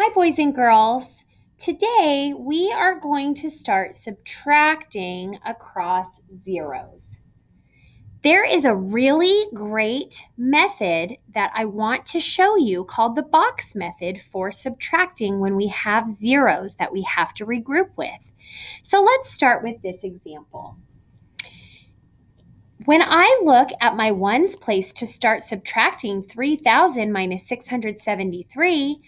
Hi, boys and girls. Today we are going to start subtracting across zeros. There is a really great method that I want to show you called the box method for subtracting when we have zeros that we have to regroup with. So let's start with this example. When I look at my ones place to start subtracting 3,000 minus 673,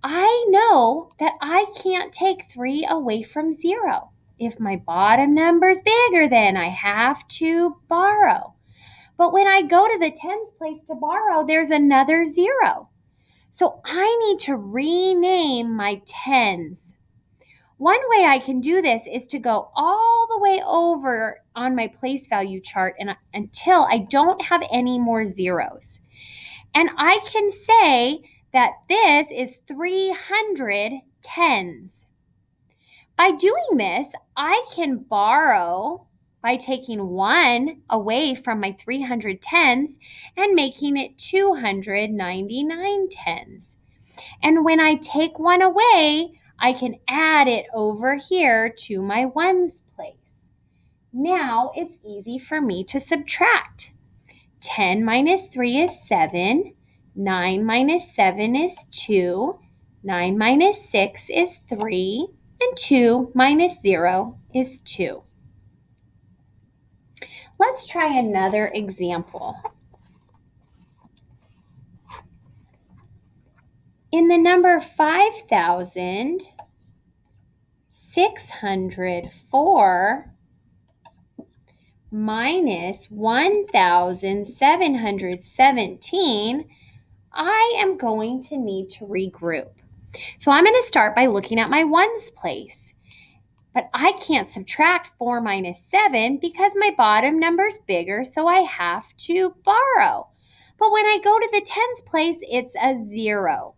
I know that I can't take 3 away from 0. If my bottom number's bigger, then I have to borrow. But when I go to the tens place to borrow, there's another 0. So I need to rename my tens. One way I can do this is to go all the way over on my place value chart until I don't have any more zeros. And I can say that this is 300 tens. By doing this, I can borrow by taking 1 away from my 300 tens and making it 299 tens. And when I take 1 away, I can add it over here to my ones place. Now it's easy for me to subtract. 10 minus 3 is 7. 9 minus 7 is 2. 9 minus 6 is 3. And 2 minus 0 is 2. Let's try another example. In the number 5,604 minus 1,717, I am going to need to regroup. So I'm going to start by looking at my ones place. But I can't subtract 4 minus 7 because my bottom number's bigger, so I have to borrow. But when I go to the tens place, it's a 0.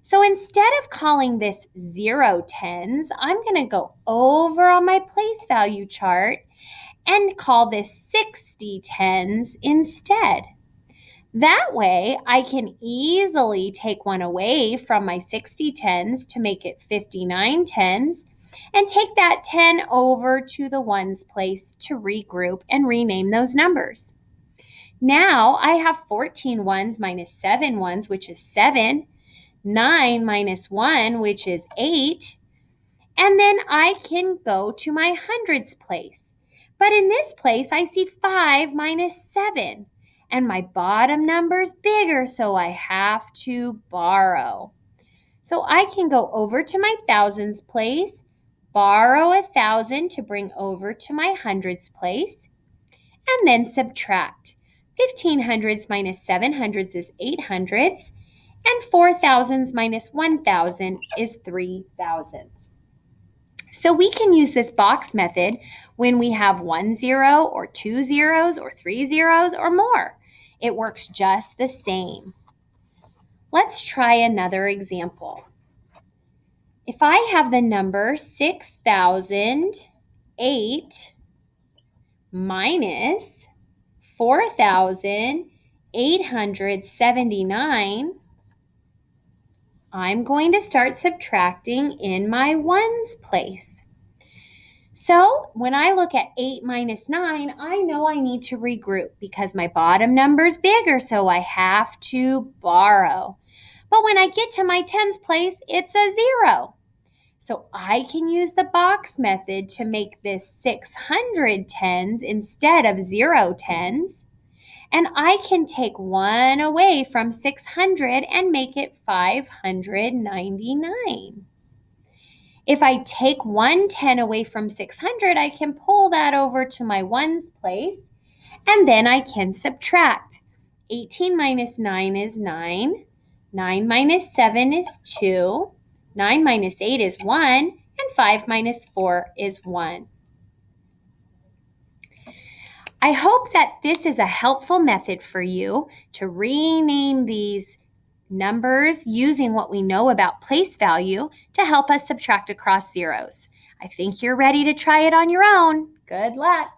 So instead of calling this 0 tens, I'm going to go over on my place value chart and call this 60 tens instead. That way, I can easily take 1 away from my 60 tens to make it 59 tens and take that 10 over to the ones place to regroup and rename those numbers. Now I have 14 ones minus 7 ones, which is 7, 9 minus 1, which is 8, and then I can go to my hundreds place. But in this place, I see 5 minus 7. And my bottom number's bigger, so I have to borrow. So I can go over to my thousands place, borrow 1,000 to bring over to my hundreds place, and then subtract. 15 hundreds minus 7 hundreds is 8 hundreds, and 4 thousands minus 1,000 is 3 thousands. So we can use this box method when we have 1 0 or 2 zeros or 3 zeros or more. It works just the same. Let's try another example. If I have the number 6,008 minus 4,879, I'm going to start subtracting in my ones place. So when I look at 8 minus 9, I know I need to regroup because my bottom number's bigger, so I have to borrow. But when I get to my tens place, it's a 0. So I can use the box method to make this 600 tens instead of 0 tens. And I can take 1 away from 600 and make it 599. If I take 110 away from 600, I can pull that over to my ones place, and then I can subtract. 18 minus 9 is 9. 9 minus 7 is 2. 9 minus 8 is 1. And 5 minus 4 is 1. I hope that this is a helpful method for you to rename these numbers using what we know about place value to help us subtract across zeros. I think you're ready to try it on your own. Good luck.